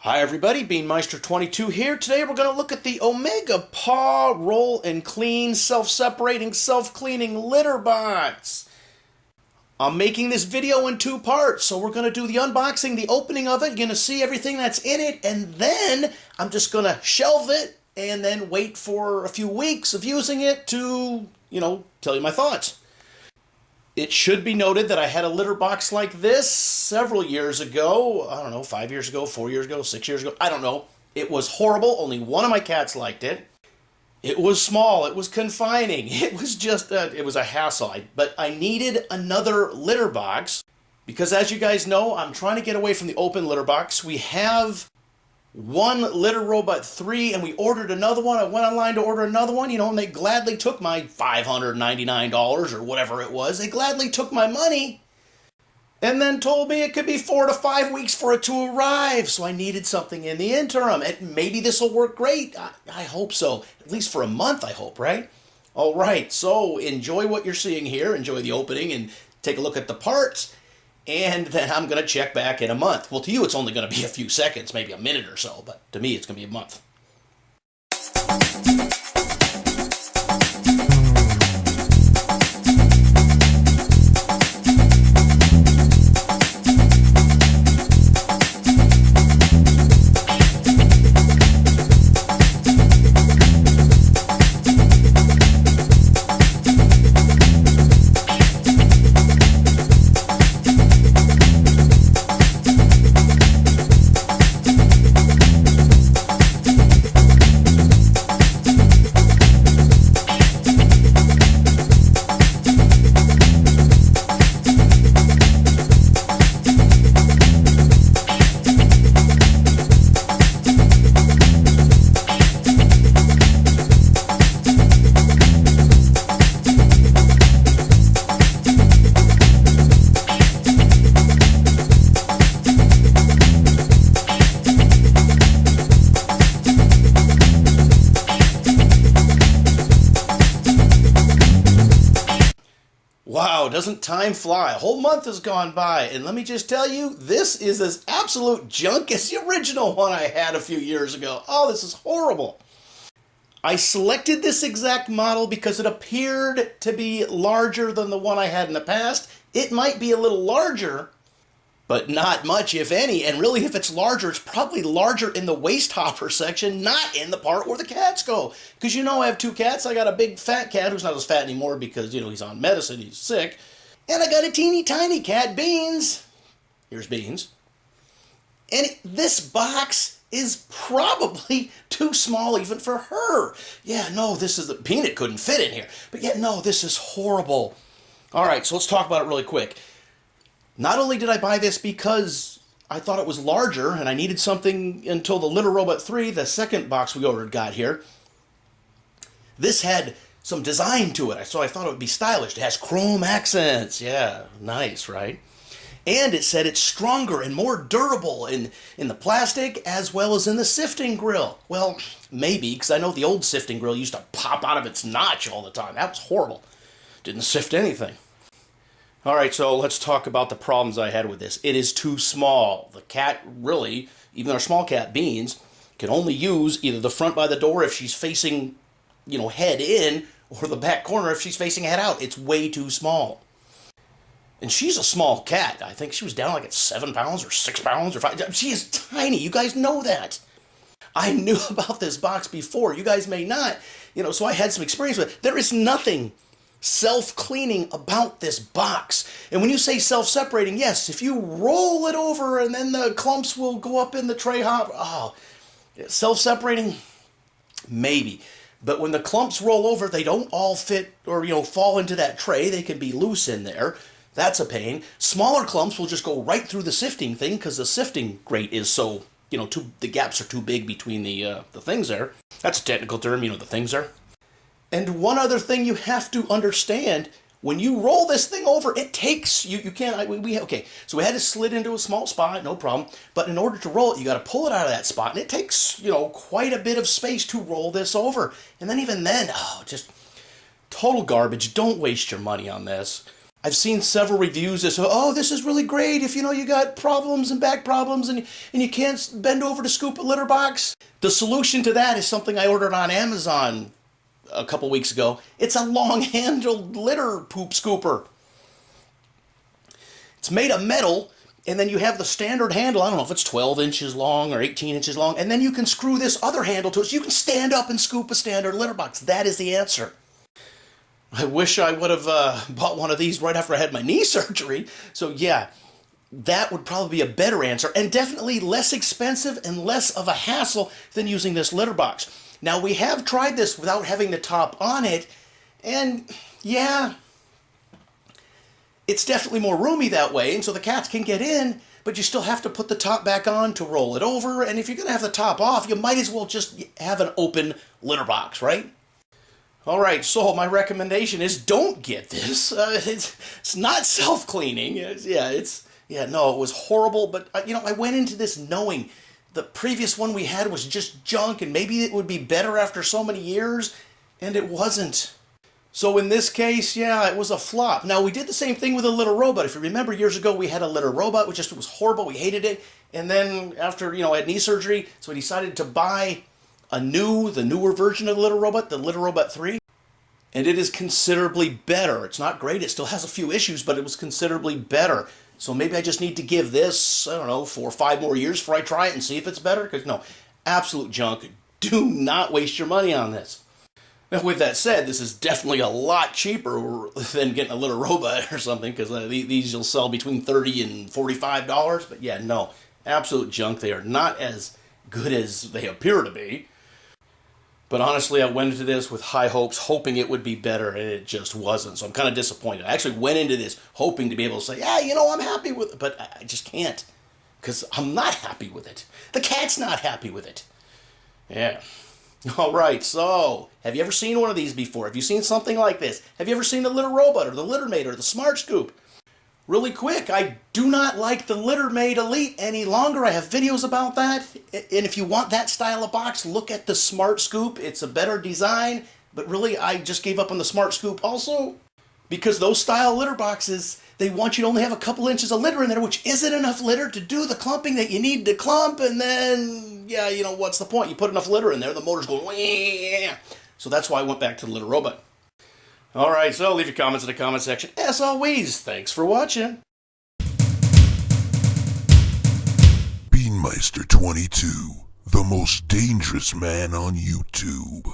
Hi everybody, BeanMeister22 here. Today we're going to look at the Omega Paw Roll and Clean Self-Separating Self-Cleaning Litter Box. I'm making this video in two parts, so we're going to do the unboxing, the opening of it. You're going to see everything that's in it, and then I'm just going to shelve it and then wait for a few weeks of using it to, tell you my thoughts. It should be noted that I had a litter box like this several years ago. I don't know, 5 years ago, 4 years ago, 6 years ago. I don't know. It was horrible. Only one of my cats liked it. It was small. It was confining. It was just, it was a hassle. But I needed another litter box because, as you guys know, I'm trying to get away from the open litter box. We have one Litter Robot 3, and we ordered another one. I went online to order another one, and they gladly took my $599 or whatever it was. They gladly took my money and then told me it could be 4 to 5 weeks for it to arrive. So I needed something in the interim, and maybe this will work great. I hope so. At least for a month, I hope, right? All right, so enjoy what you're seeing here. Enjoy the opening and take a look at the parts. And then I'm going to check back in a month. Well, to you, it's only going to be a few seconds, maybe a minute or so, but to me, it's going to be a month. Wow, doesn't time fly? A whole month has gone by, and let me just tell you, this is as absolute junk as the original one I had a few years ago. Oh, this is horrible. I selected this exact model because it appeared to be larger than the one I had in the past. It might be a little larger, but not much, if any. And really, if it's larger, it's probably larger in the waste hopper section, not in the part where the cats go. Because I have two cats. I got a big fat cat who's not as fat anymore because, he's on medicine, he's sick. And I got a teeny tiny cat, Beans. Here's Beans. And this box is probably too small even for her. Yeah, no, Peanut couldn't fit in here. But yeah, no, this is horrible. All right, so let's talk about it really quick. Not only did I buy this because I thought it was larger and I needed something until the Litter Robot 3, the second box we ordered, got here. This had some design to it, so I thought it would be stylish. It has chrome accents. Yeah, nice, right? And it said it's stronger and more durable in the plastic as well as in the sifting grill. Well, maybe, because I know the old sifting grill used to pop out of its notch all the time. That was horrible. Didn't sift anything. All right, so let's talk about the problems I had with this. It is too small. The cat really, even our small cat, Beans, can only use either the front by the door if she's facing, head in, or the back corner if she's facing head out. It's way too small. And she's a small cat. I think she was down like at 7 pounds or 6 pounds or 5. She is tiny. You guys know that. I knew about this box before. You guys may not. So I had some experience with it. There is nothing self-cleaning about this box. And when you say self-separating, yes, if you roll it over and then the clumps will go up in the tray hopper. Oh, self-separating? Maybe. But when the clumps roll over, they don't all fit or, fall into that tray. They can be loose in there. That's a pain. Smaller clumps will just go right through the sifting thing because the sifting grate is so, the gaps are too big between the things there. That's a technical term, the things there. And one other thing you have to understand, when you roll this thing over, it takes, you can't, okay, so we had to slid into a small spot, no problem, but in order to roll it, you got to pull it out of that spot, and it takes, quite a bit of space to roll this over. And then even then, just total garbage. Don't waste your money on this. I've seen several reviews that say, oh, this is really great if you got problems and back problems and you can't bend over to scoop a litter box. The solution to that is something I ordered on Amazon a couple weeks ago. It's a long-handled litter poop scooper. It's made of metal, and then you have the standard handle. I don't know if it's 12 inches long or 18 inches long, and then you can screw this other handle to it so you can stand up and scoop a standard litter box. That is the answer. I wish I would have bought one of these right after I had my knee surgery. So yeah, that would probably be a better answer, and definitely less expensive and less of a hassle than using this litter box. Now, we have tried this without having the top on it, and yeah, it's definitely more roomy that way, and so the cats can get in, but you still have to put the top back on to roll it over, and if you're going to have the top off, you might as well just have an open litter box, right? All right, so my recommendation is don't get this. It's not self-cleaning. No, it was horrible, but I went into this knowing the previous one we had was just junk, and maybe it would be better after so many years, and it wasn't. So in this case, yeah, it was a flop. Now, we did the same thing with a litter robot. If you remember, years ago, we had a litter robot, which just was horrible. We hated it. And then after, I had knee surgery, so we decided to buy the newer version of the litter robot, the litter robot 3. And it is considerably better. It's not great. It still has a few issues, but it was considerably better. So maybe I just need to give this, 4 or 5 more years before I try it and see if it's better. Because, no, absolute junk. Do not waste your money on this. Now, with that said, this is definitely a lot cheaper than getting a litter robot or something, because these you'll sell between $30 and $45. But yeah, no, absolute junk. They are not as good as they appear to be. But honestly, I went into this with high hopes, hoping it would be better, and it just wasn't. So I'm kind of disappointed. I actually went into this hoping to be able to say, yeah, I'm happy with it, but I just can't, because I'm not happy with it. The cat's not happy with it. Yeah. All right, so have you ever seen one of these before? Have you seen something like this? Have you ever seen the Litter Robot or the Litter Mate or the Smart Scoop? Really quick, I do not like the Litter Mate Elite any longer. I have videos about that. And if you want that style of box, look at the Smart Scoop. It's a better design, but really I just gave up on the Smart Scoop also because those style litter boxes, they want you to only have a couple inches of litter in there, which isn't enough litter to do the clumping that you need to clump, and then, yeah, what's the point? You put enough litter in there, the motor's going, wah. So that's why I went back to the Litter Robot. All right, so leave your comments in the comment section. As always, thanks for watching. Beanmeister 22, the most dangerous man on YouTube.